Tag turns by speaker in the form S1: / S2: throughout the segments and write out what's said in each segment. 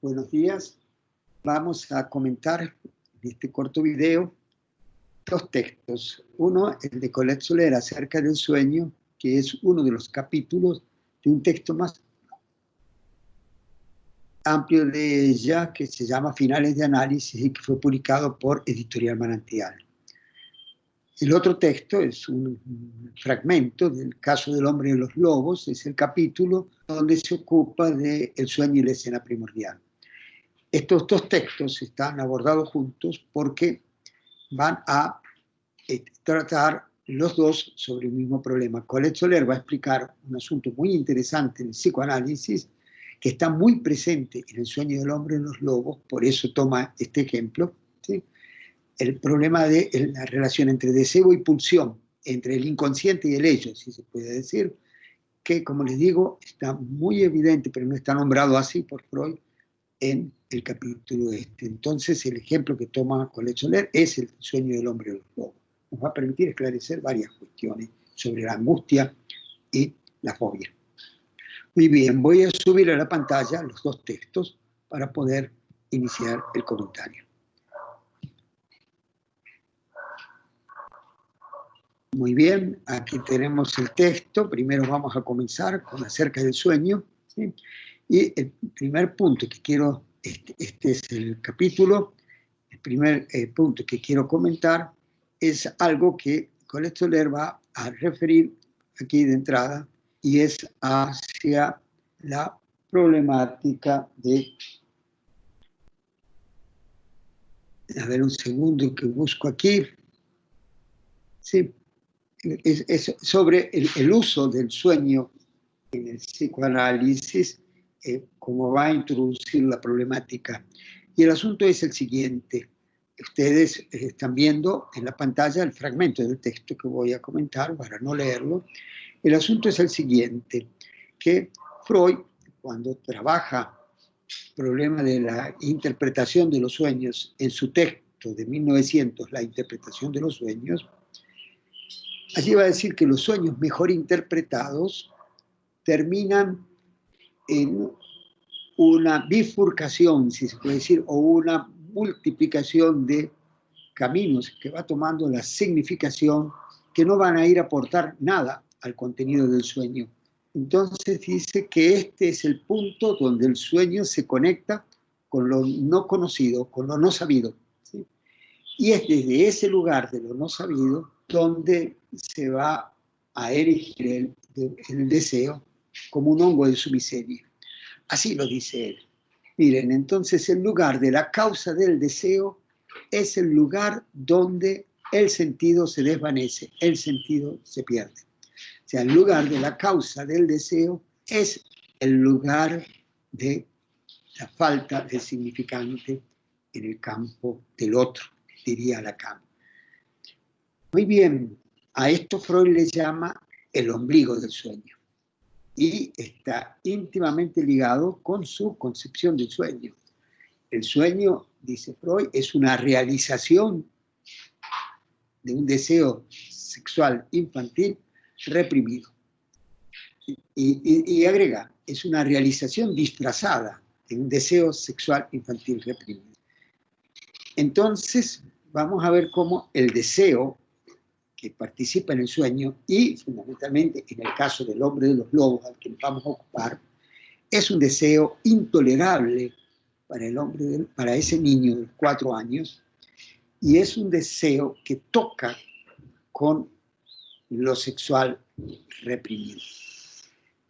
S1: Buenos días. Vamos a comentar en este corto video dos textos. Uno, el de Colette Soler acerca del sueño, que es uno de los capítulos de un texto más amplio de ella, que se llama Finales de Análisis y que fue publicado por Editorial Manantial. El otro texto es un fragmento del caso del hombre y los lobos, es el capítulo donde se ocupa del sueño y la escena primordial. Estos dos textos están abordados juntos porque van a tratar los dos sobre el mismo problema. Colette Soler va a explicar un asunto muy interesante en el psicoanálisis que está muy presente en el sueño del hombre y los lobos, por eso toma este ejemplo, ¿sí? El problema de la relación entre deseo y pulsión, entre el inconsciente y el ello, si se puede decir, que, como les digo, está muy evidente, pero no está nombrado así por Freud en el capítulo este. Entonces, el ejemplo que toma Colette Soler es el sueño del hombre y los lobos. Nos va a permitir esclarecer varias cuestiones sobre la angustia y la fobia. Muy bien, voy a subir a la pantalla los dos textos para poder iniciar el comentario. Muy bien, aquí tenemos el texto. Primero vamos a comenzar con acerca del sueño, ¿sí? Y el primer punto que quiero, este es el capítulo, el primer punto que quiero comentar es algo que Colette Soler va a referir aquí de entrada, y es hacia la problemática de... A ver, un segundo que busco aquí. Sí, es sobre el uso del sueño en el psicoanálisis, cómo va a introducir la problemática. Y el asunto es el siguiente. Ustedes están viendo en la pantalla el fragmento del texto que voy a comentar para no leerlo. El asunto es el siguiente, que Freud, cuando trabaja el problema de la interpretación de los sueños en su texto de 1900, La interpretación de los sueños, allí va a decir que los sueños mejor interpretados terminan en una bifurcación, si se puede decir, o una multiplicación de caminos que va tomando la significación que no van a ir a aportar nada al contenido del sueño. Entonces dice que este es el punto donde el sueño se conecta con lo no conocido, con lo no sabido, ¿sí? Y es desde ese lugar de lo no sabido donde se va a erigir el deseo como un hongo de su miseria. Así lo dice él. Miren, entonces el lugar de la causa del deseo es el lugar donde el sentido se desvanece, el sentido se pierde. O sea, el lugar de la causa del deseo es el lugar de la falta de significante en el campo del otro, diría Lacan. Muy bien, a esto Freud le llama el ombligo del sueño. Y está íntimamente ligado con su concepción del sueño. El sueño, dice Freud, es una realización de un deseo sexual infantil reprimido. Y agrega, es una realización disfrazada de un deseo sexual infantil reprimido. Entonces, vamos a ver cómo el deseo que participa en el sueño, y fundamentalmente en el caso del hombre de los lobos al que nos vamos a ocupar, es un deseo intolerable para el hombre, para ese niño de 4 años, y es un deseo que toca con lo sexual reprimido.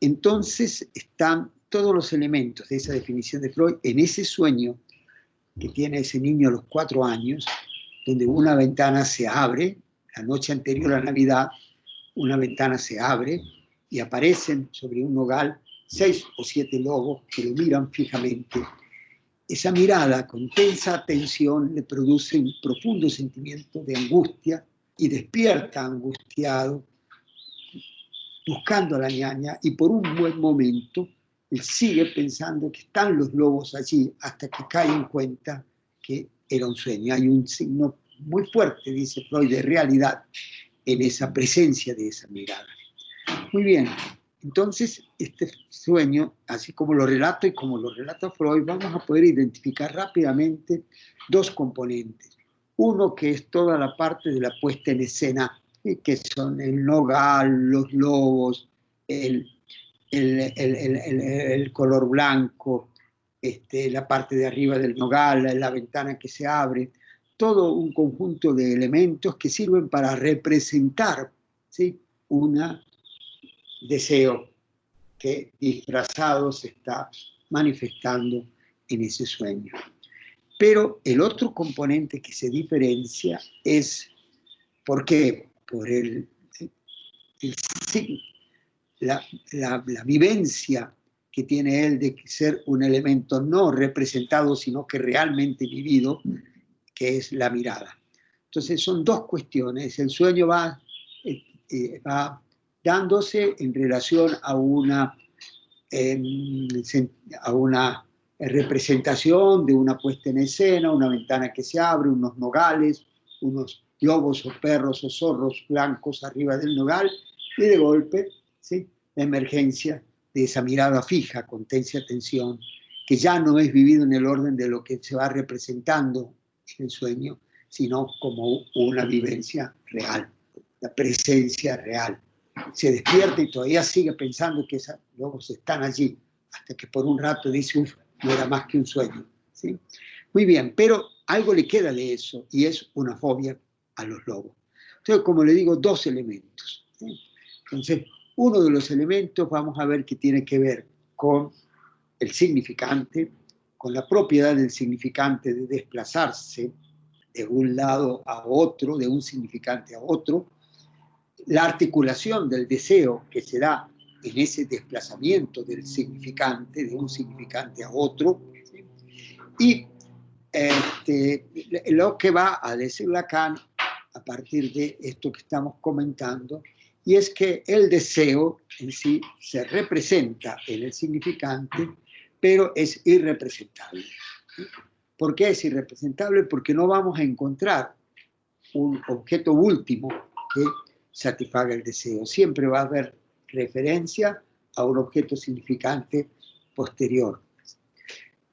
S1: Entonces están todos los elementos de esa definición de Freud en ese sueño que tiene ese niño a los 4 años, donde una ventana se abre. La noche anterior a Navidad, una ventana se abre y aparecen sobre un nogal 6 o 7 lobos que lo miran fijamente. Esa mirada con tensa atención le produce un profundo sentimiento de angustia y despierta angustiado, buscando a la ñaña, y por un buen momento él sigue pensando que están los lobos allí hasta que cae en cuenta que era un sueño. Hay un signo muy fuerte, dice Freud, de realidad en esa presencia de esa mirada. Muy bien, Entonces, este sueño, así como lo relato y como lo relata Freud, vamos a poder identificar rápidamente dos componentes. Uno que es toda la parte de la puesta en escena, que son el nogal, los lobos, el color blanco, la parte de arriba del nogal, la ventana que se abre, todo un conjunto de elementos que sirven para representar, ¿sí?, un deseo que disfrazado se está manifestando en ese sueño. Pero el otro componente que se diferencia es, ¿por qué? Por la vivencia que tiene él de ser un elemento no representado, sino que realmente vivido, que es la mirada. Entonces son dos cuestiones. El sueño va dándose en relación a una representación de una puesta en escena, una ventana que se abre, unos nogales, unos lobos o perros o zorros blancos arriba del nogal, y de golpe, ¿sí?, la emergencia de esa mirada fija, con tensa atención, que ya no es vivido en el orden de lo que se va representando en el sueño, sino como una vivencia real, la presencia real. Se despierta y todavía sigue pensando que esos lobos están allí, hasta que por un rato dice, uff, no era más que un sueño, ¿sí? Muy bien, pero algo le queda de eso, y es una fobia a los lobos. Entonces, como le digo, dos elementos, ¿sí? Entonces, uno de los elementos vamos a ver que tiene que ver con el significante, con la propiedad del significante de desplazarse de un lado a otro, de un significante a otro, la articulación del deseo que se da en ese desplazamiento del significante, de un significante a otro, ¿sí?, y lo que va a decir Lacan a partir de esto que estamos comentando, y es que el deseo en sí se representa en el significante, pero es irrepresentable. ¿Por qué es irrepresentable? Porque no vamos a encontrar un objeto último que satisfaga el deseo. Siempre va a haber referencia a un objeto significante posterior.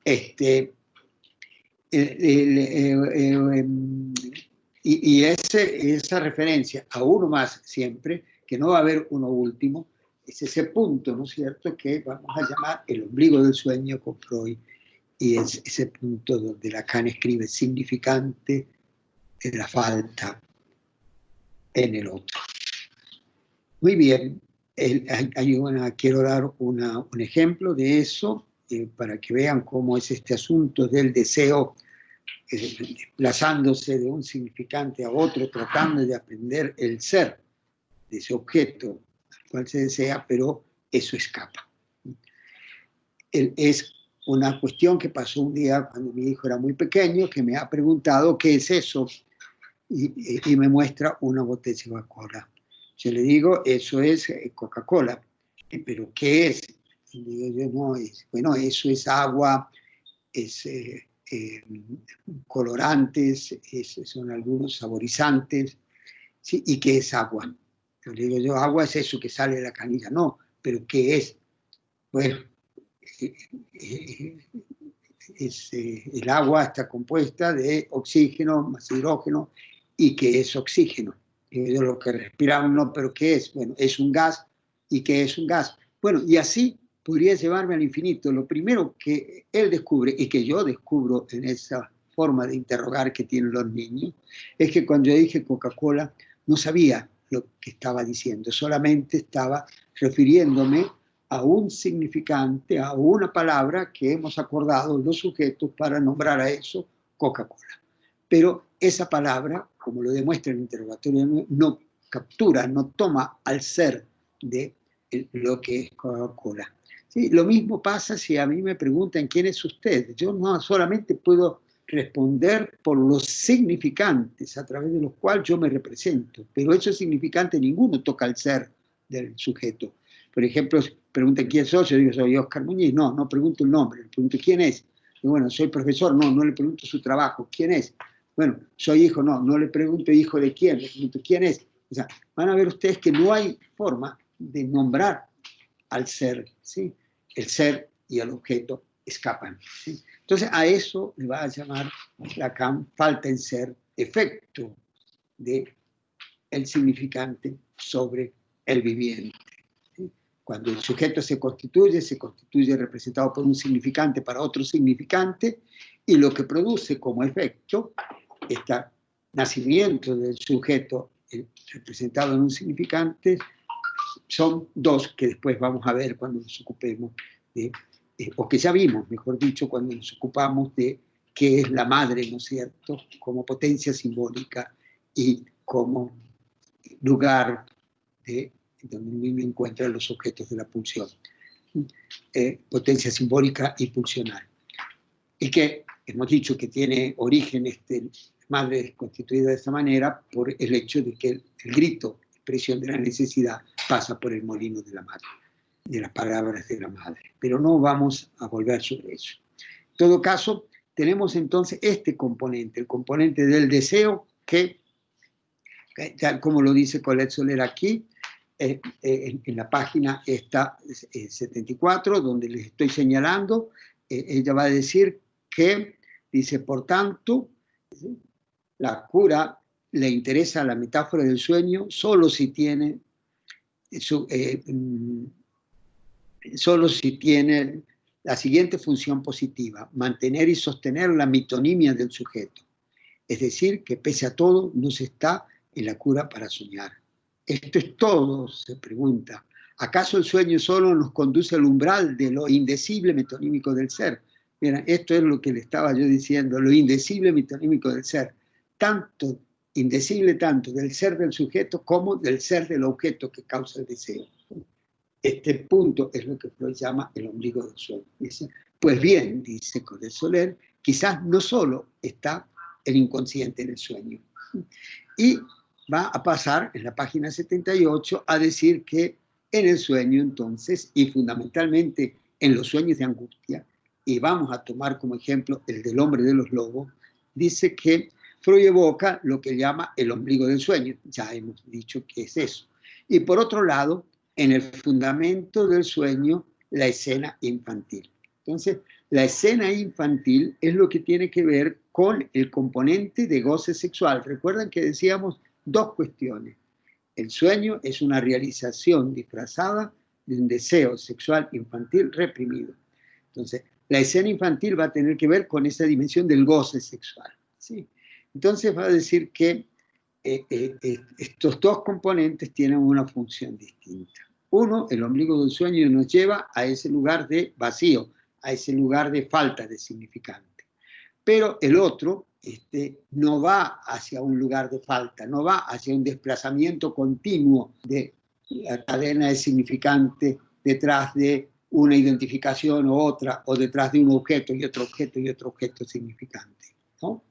S1: Esa referencia a uno más siempre, que no va a haber uno último, es ese punto, ¿no es cierto?, que vamos a llamar el ombligo del sueño con Freud, y es ese punto donde Lacan escribe significante de la falta en el otro. Muy bien, quiero dar un ejemplo de eso, para que vean cómo es este asunto del deseo, desplazándose de un significante a otro, tratando de aprender el ser de ese objeto al cual se desea, pero eso escapa. Es una cuestión que pasó un día cuando mi hijo era muy pequeño, que me ha preguntado qué es eso, y me muestra una botella de Coca-Cola. Yo le digo, eso es Coca-Cola. ¿Pero qué es? Y digo yo, no, bueno, eso es agua, es colorantes, son algunos saborizantes, ¿sí? ¿Y qué es agua? Yo le digo yo, agua es eso que sale de la canilla. No, ¿pero qué es? Bueno, el agua está compuesta de oxígeno más hidrógeno. ¿Y qué es oxígeno? De lo que respiramos, no, pero ¿qué es? Bueno, es un gas. ¿Y qué es un gas? Bueno, y así podría llevarme al infinito. Lo primero que él descubre, y que yo descubro en esa forma de interrogar que tienen los niños, es que cuando yo dije Coca-Cola, no sabía lo que estaba diciendo, solamente estaba refiriéndome a un significante, a una palabra que hemos acordado los sujetos para nombrar a eso Coca-Cola. Pero esa palabra, como lo demuestra el interrogatorio, no captura, no toma al ser de lo que es Coca-Cola. ¿Sí? Lo mismo pasa si a mí me preguntan quién es usted. Yo no solamente puedo responder por los significantes a través de los cuales yo me represento, pero esos significantes ninguno toca al ser del sujeto. Por ejemplo, preguntan quién soy, yo digo soy Oscar Muñiz, no pregunto el nombre, le pregunto quién es. Y bueno, soy profesor, no le pregunto su trabajo, ¿quién es? Bueno, soy hijo, no le pregunto hijo de quién, le pregunto quién es. O sea, van a ver ustedes que no hay forma de nombrar al ser, ¿sí? El ser y el objeto escapan, ¿sí? Entonces a eso le va a llamar Lacan falta en ser efecto del significante sobre el viviente. ¿Sí? Cuando el sujeto se constituye representado por un significante para otro significante, y lo que produce como efecto este nacimiento del sujeto representado en un significante son dos que después vamos a ver cuando nos ocupemos de, o que ya vimos, mejor dicho, cuando nos ocupamos de qué es la madre, ¿no es cierto?, como potencia simbólica y como lugar donde el niño encuentra los objetos de la pulsión. Potencia simbólica y pulsional. Y que hemos dicho que tiene origen madre constituida de esta manera por el hecho de que el grito, expresión de la necesidad, pasa por el molino de la madre, de las palabras de la madre. Pero no vamos a volver sobre eso. En todo caso, tenemos entonces este componente, el componente del deseo, que, tal como lo dice Colette Soler aquí, en la página está 74, donde les estoy señalando, ella va a decir que, dice, por tanto, la cura le interesa la metáfora del sueño solo si tiene la siguiente función positiva: mantener y sostener la mitonimia del sujeto. Es decir, que pese a todo, no se está en la cura para soñar. Esto es todo, se pregunta. ¿Acaso el sueño solo nos conduce al umbral de lo indecible metonímico del ser? Mira, esto es lo que le estaba yo diciendo, lo indecible metonímico del ser. Tanto, indecible tanto del ser del sujeto como del ser del objeto que causa el deseo. Este punto es lo que Freud llama el ombligo del sueño. Dice, pues bien, dice Colette Soler, quizás no solo está el inconsciente en el sueño. Y va a pasar en la página 78 a decir que en el sueño entonces, y fundamentalmente en los sueños de angustia, y vamos a tomar como ejemplo el del hombre de los lobos, dice que Freud evoca lo que llama el ombligo del sueño. Ya hemos dicho que es eso. Y por otro lado, en el fundamento del sueño, la escena infantil. Entonces, la escena infantil es lo que tiene que ver con el componente de goce sexual. Recuerdan que decíamos dos cuestiones. El sueño es una realización disfrazada de un deseo sexual infantil reprimido. Entonces, la escena infantil va a tener que ver con esa dimensión del goce sexual, ¿sí? Entonces va a decir que estos dos componentes tienen una función distinta. Uno, el ombligo del sueño, nos lleva a ese lugar de vacío, a ese lugar de falta de significante. Pero el otro no va hacia un lugar de falta, no va hacia un desplazamiento continuo de la cadena de significante detrás de una identificación o otra, o detrás de un objeto y otro objeto y otro objeto significante, ¿no?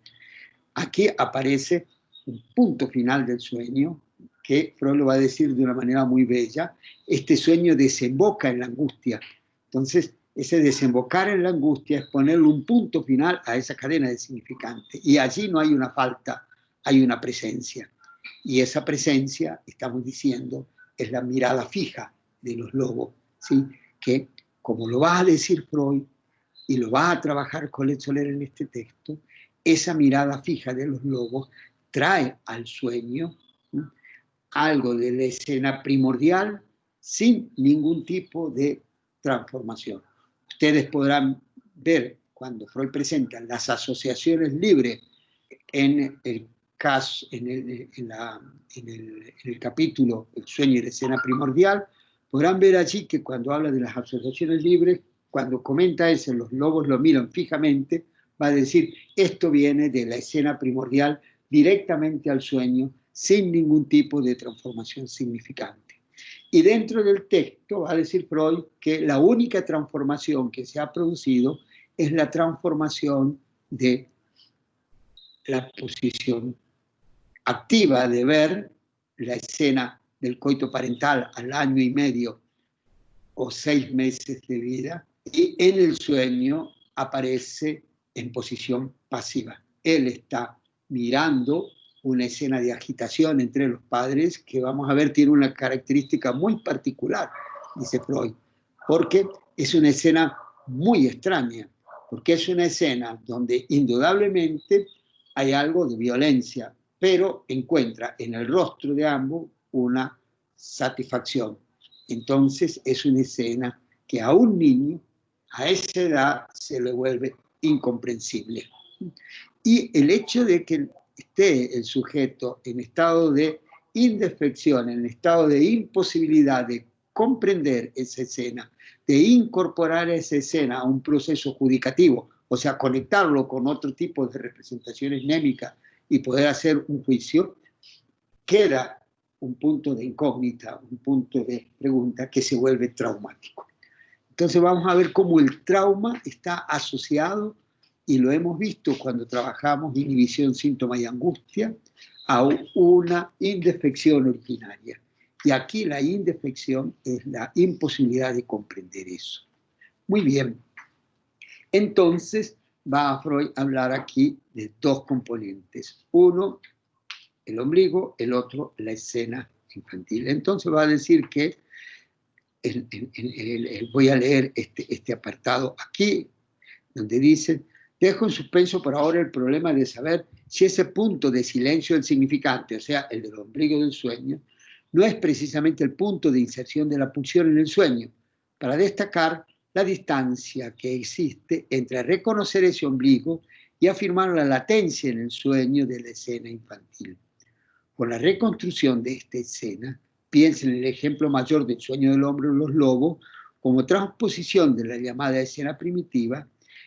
S1: Aquí aparece un punto final del sueño, que Freud lo va a decir de una manera muy bella. Este sueño desemboca en la angustia. Entonces, ese desembocar en la angustia es ponerle un punto final a esa cadena de significante. Y allí no hay una falta, hay una presencia. Y esa presencia, estamos diciendo, es la mirada fija de los lobos, ¿sí? Que, como lo va a decir Freud, y lo va a trabajar Colette Soler en este texto, esa mirada fija de los lobos trae al sueño algo de la escena primordial sin ningún tipo de transformación. Ustedes podrán ver cuando Freud presenta las asociaciones libres en el caso, en el capítulo El sueño y la escena primordial, podrán ver allí que cuando habla de las asociaciones libres, cuando comenta eso, los lobos lo miran fijamente, va a decir, esto viene de la escena primordial directamente al sueño, sin ningún tipo de transformación significante. Y dentro del texto va a decir Freud que la única transformación que se ha producido es la transformación de la posición activa de ver la escena del coito parental al año y medio o 6 meses de vida, y en el sueño aparece en posición pasiva. Él está mirando una escena de agitación entre los padres que, vamos a ver, tiene una característica muy particular, dice Freud. porque es una escena muy extraña, porque es una escena donde indudablemente hay algo de violencia, pero encuentra en el rostro de ambos una satisfacción. Entonces es una escena que a un niño a esa edad se le vuelve incomprensible. Y el hecho de que esté el sujeto en estado de indefección, en estado de imposibilidad de comprender esa escena, de incorporar esa escena a un proceso judicativo, o sea, conectarlo con otro tipo de representaciones némicas y poder hacer un juicio, queda un punto de incógnita, un punto de pregunta que se vuelve traumático. Entonces vamos a ver cómo el trauma está asociado, y lo hemos visto cuando trabajamos inhibición, síntoma y angustia, a una indefección originaria. Y aquí la indefección es la imposibilidad de comprender eso. Muy bien. Entonces va Freud a hablar aquí de dos componentes. Uno, el ombligo, el otro, la escena infantil. Entonces va a decir que voy a leer este apartado aquí, donde dice: dejo en suspenso por ahora el problema de saber si ese punto de silencio del significante, o sea, el del ombligo del sueño, no es precisamente el punto de inserción de la pulsión en el sueño, para destacar la distancia que existe entre reconocer ese ombligo y afirmar la latencia en el sueño de la escena infantil. Con la reconstrucción de esta escena, piensen en el ejemplo mayor del sueño del hombre en los lobos, como transposición de la llamada escena primitiva,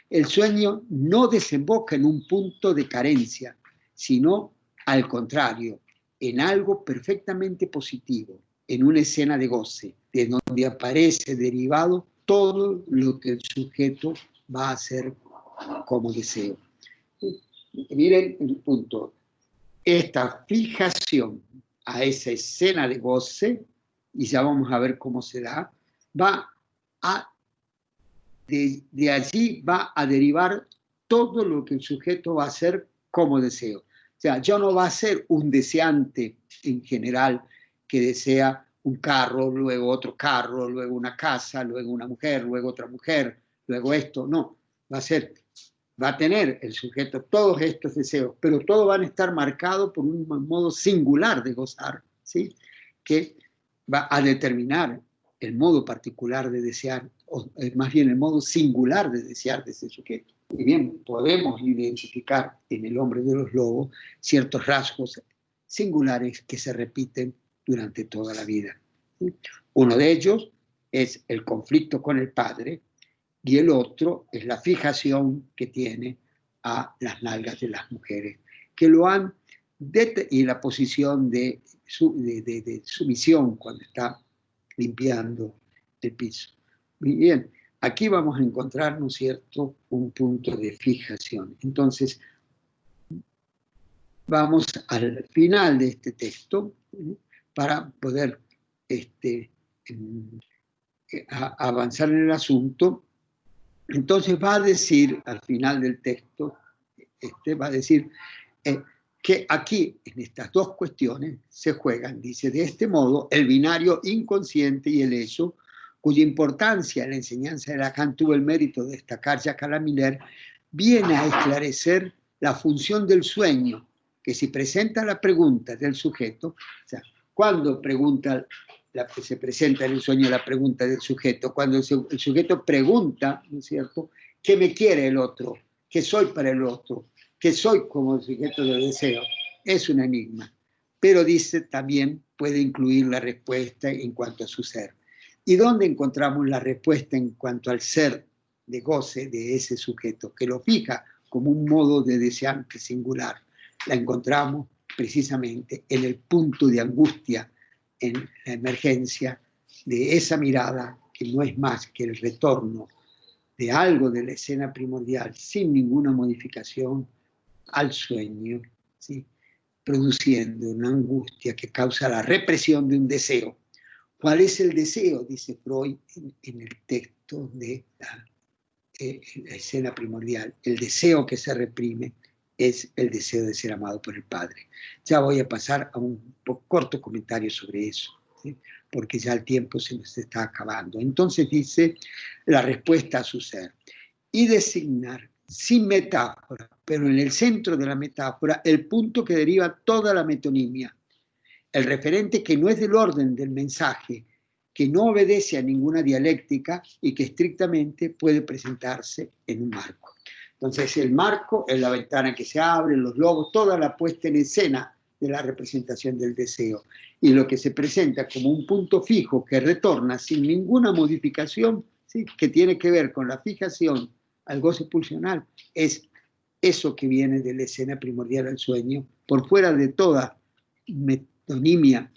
S1: el sueño no desemboca en un punto de carencia, sino al contrario, en algo perfectamente positivo, en una escena de goce, de donde aparece derivado todo lo que el sujeto va a hacer como deseo. Miren el punto. Esta fijación a esa escena de goce, y ya vamos a ver cómo se da, de allí va a derivar todo lo que el sujeto va a hacer como deseo. O sea, yo no va a ser un deseante en general que desea un carro, luego otro carro, luego una casa, luego una mujer, luego otra mujer, luego esto. No, va a tener el sujeto todos estos deseos, pero todos van a estar marcados por un modo singular de gozar, ¿sí? Que va a determinar el modo particular de desear, o más bien el modo singular de desear de ese sujeto. Y bien, podemos identificar en el hombre de los lobos ciertos rasgos singulares que se repiten durante toda la vida. Uno de ellos es el conflicto con el padre, y el otro es la fijación que tiene a las nalgas de las mujeres, que lo han y la posición de sumisión cuando está limpiando el piso. Muy bien, aquí vamos a encontrar, ¿no es cierto?, un punto de fijación. Entonces, vamos al final de este texto para poder avanzar en el asunto. Entonces va a decir, al final del texto, va a decir que aquí, en estas dos cuestiones, se juegan, dice, de este modo, el binario inconsciente y el eso, cuya importancia en la enseñanza de Lacan tuvo el mérito de destacar Jacques Miller, viene a esclarecer la función del sueño, que si presenta la pregunta del sujeto, o sea, cuando se presenta en el sueño la pregunta del sujeto, cuando el sujeto pregunta, ¿no es cierto?, ¿qué me quiere el otro? ¿Qué soy para el otro? ¿Qué soy como el sujeto del deseo? Es un enigma. Pero dice también puede incluir la respuesta en cuanto a su ser. ¿Y dónde encontramos la respuesta en cuanto al ser de goce de ese sujeto, que lo fija como un modo de deseante singular? La encontramos precisamente en el punto de angustia, en la emergencia de esa mirada que no es más que el retorno de algo de la escena primordial sin ninguna modificación al sueño, ¿sí?, produciendo una angustia que causa la represión de un deseo. ¿Cuál es el deseo?, dice Freud en el texto de la escena primordial. El deseo que se reprime es el deseo de ser amado por el Padre. Ya voy a pasar a un corto comentario sobre eso. ¿sí? Porque ya el tiempo se nos está acabando. Entonces dice la respuesta a su ser. Y designar sin metáfora, pero en el centro de la metáfora, el punto que deriva toda la metonimia, el referente que no es del orden del mensaje, que no obedece a ninguna dialéctica y que estrictamente puede presentarse en un marco. Entonces el marco es la ventana que se abre, los lobos, toda la puesta en escena de la representación del deseo. Y lo que se presenta como un punto fijo que retorna sin ninguna modificación, ¿sí? Que tiene que ver con la fijación al goce pulsional, es eso que viene de la escena primordial del sueño, por fuera de toda metonimia,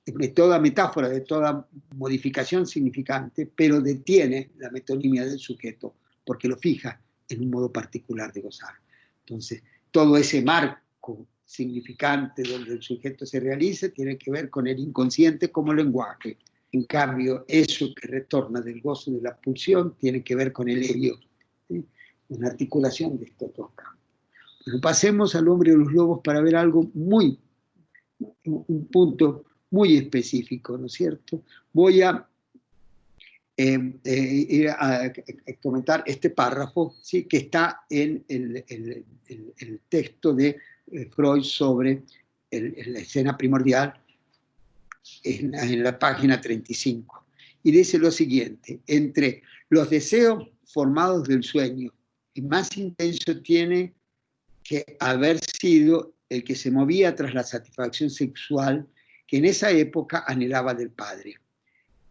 S1: de toda metáfora, de toda modificación significante, pero detiene la metonimia del sujeto, porque lo fija en un modo particular de gozar. Entonces, todo ese marco significante donde el sujeto se realiza tiene que ver con el inconsciente como lenguaje. En cambio, eso que retorna del gozo de la pulsión tiene que ver con el helio, ¿sí? Una articulación de estos dos campos. Pero pasemos al hombre de los lobos para ver algo un punto muy específico, ¿no es cierto? Voy a ir a comentar este párrafo, ¿sí? Que está en el texto de Freud sobre la escena primordial, en la página 35. Y dice lo siguiente: entre los deseos formados del sueño, el más intenso tiene que haber sido el que se movía tras la satisfacción sexual que en esa época anhelaba del padre.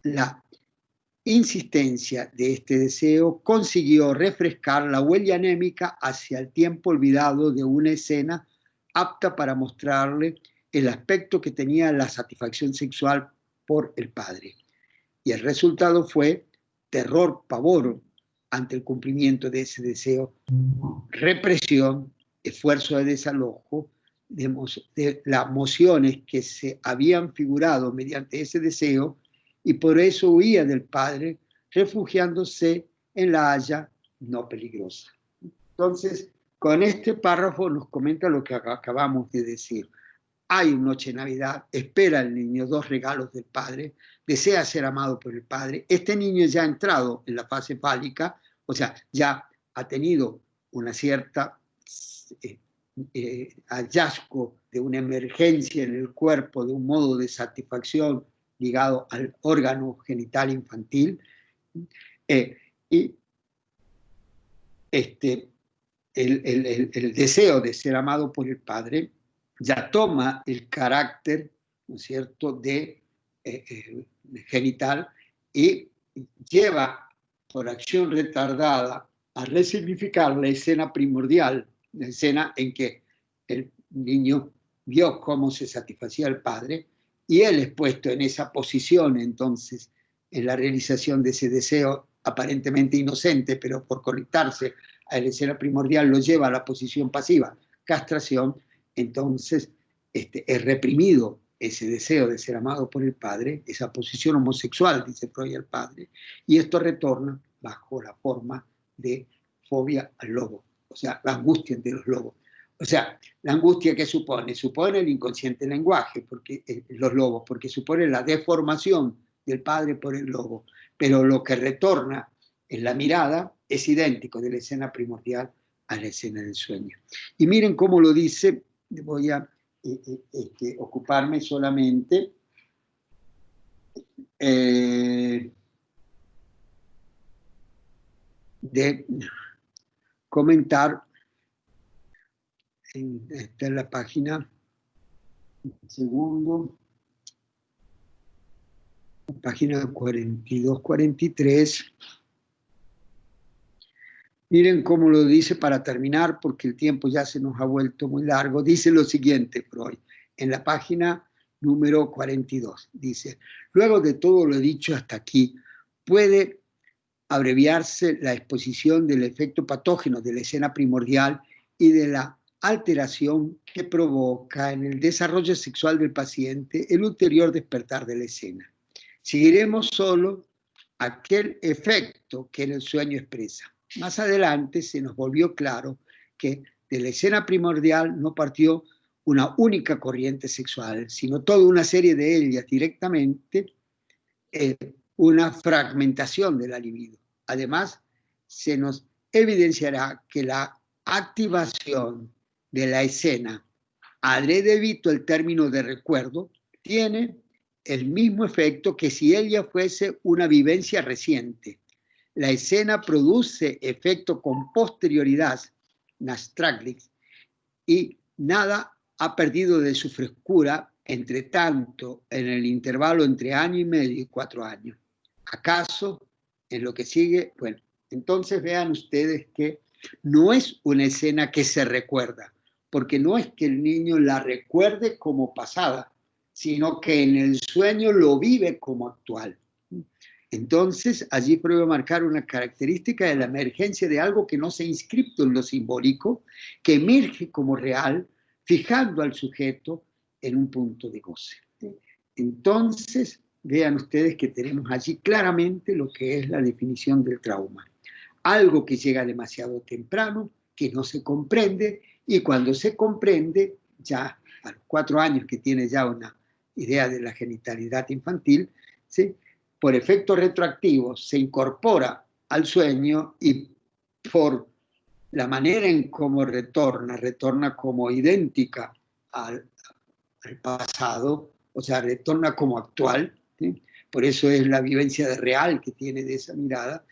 S1: La insistencia de este deseo consiguió refrescar la huella anémica hacia el tiempo olvidado de una escena apta para mostrarle el aspecto que tenía la satisfacción sexual por el padre. Y el resultado fue terror, pavor ante el cumplimiento de ese deseo, represión, esfuerzo de desalojo de las emociones que se habían figurado mediante ese deseo, y por eso huía del padre, refugiándose en la haya no peligrosa. Entonces, con este párrafo nos comenta lo que acabamos de decir. Hay una noche de Navidad, espera el niño 2 regalos del padre, desea ser amado por el padre. Este niño ya ha entrado en la fase fálica, o sea, ya ha tenido una cierta hallazgo de una emergencia en el cuerpo, de un modo de satisfacción ligado al órgano genital infantil, y el deseo de ser amado por el padre ya toma el carácter, ¿no es cierto?, de genital, y lleva por acción retardada a resignificar la escena primordial, la escena en que el niño vio cómo se satisfacía el padre, y él es puesto en esa posición entonces en la realización de ese deseo aparentemente inocente, pero por conectarse a la escena primordial lo lleva a la posición pasiva, castración. Entonces es reprimido ese deseo de ser amado por el padre, esa posición homosexual, dice Freud, al padre, y esto retorna bajo la forma de fobia al lobo, o sea, la angustia de los lobos. O sea, la angustia que supone el inconsciente lenguaje, porque los lobos, porque supone la deformación del padre por el lobo, pero lo que retorna en la mirada es idéntico de la escena primordial a la escena del sueño. Y miren cómo lo dice, voy a ocuparme solamente de comentar, esta es la página, segundo, página 42-43. Miren cómo lo dice para terminar, porque el tiempo ya se nos ha vuelto muy largo. Dice lo siguiente, Freud, en la página número 42. Dice: luego de todo lo dicho hasta aquí, puede abreviarse la exposición del efecto patógeno de la escena primordial y de la alteración que provoca en el desarrollo sexual del paciente el ulterior despertar de la escena. Seguiremos solo aquel efecto que en el sueño expresa. Más adelante se nos volvió claro que de la escena primordial no partió una única corriente sexual, sino toda una serie de ellas directamente, una fragmentación de la libido. Además, se nos evidenciará que la activación de la escena, adrede evito el término de recuerdo, tiene el mismo efecto que si ella fuese una vivencia reciente. La escena produce efecto con posterioridad, nastraglis, y nada ha perdido de su frescura, entre tanto, en el intervalo entre año y medio y 4 años. ¿Acaso en lo que sigue? Bueno, entonces vean ustedes que no es una escena que se recuerda, porque no es que el niño la recuerde como pasada, sino que en el sueño lo vive como actual. Entonces, allí prueba a marcar una característica de la emergencia de algo que no se ha inscrito en lo simbólico, que emerge como real, fijando al sujeto en un punto de goce. Entonces, vean ustedes que tenemos allí claramente lo que es la definición del trauma. Algo que llega demasiado temprano, que no se comprende, y cuando se comprende, ya a los 4 años que tiene ya una idea de la genitalidad infantil, ¿sí?, por efecto retroactivo se incorpora al sueño y por la manera en cómo retorna como idéntica al pasado, o sea, retorna como actual, ¿sí? Por eso es la vivencia real que tiene de esa mirada,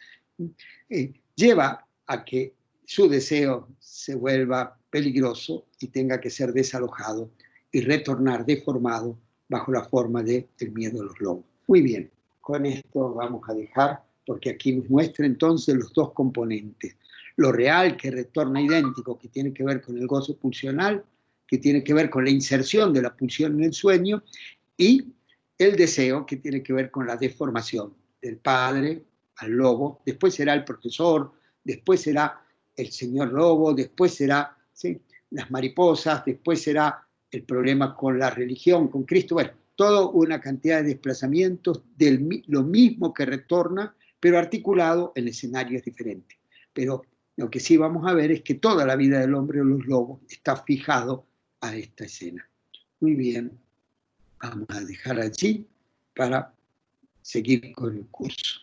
S1: lleva a que su deseo se vuelva peligroso y tenga que ser desalojado y retornar deformado bajo la forma del miedo a los lobos. Muy bien. Con esto vamos a dejar, porque aquí nos muestra entonces los dos componentes. Lo real, que retorna idéntico, que tiene que ver con el gozo pulsional, que tiene que ver con la inserción de la pulsión en el sueño, y el deseo, que tiene que ver con la deformación del padre al lobo, después será el profesor, después será el señor lobo, después será, ¿sí?, las mariposas, después será el problema con la religión, con Cristo, bueno, toda una cantidad de desplazamientos de lo mismo que retorna, pero articulado en escenarios diferentes. Pero lo que sí vamos a ver es que toda la vida del hombre o los lobos está fijado a esta escena. Muy bien, vamos a dejar allí para seguir con el curso.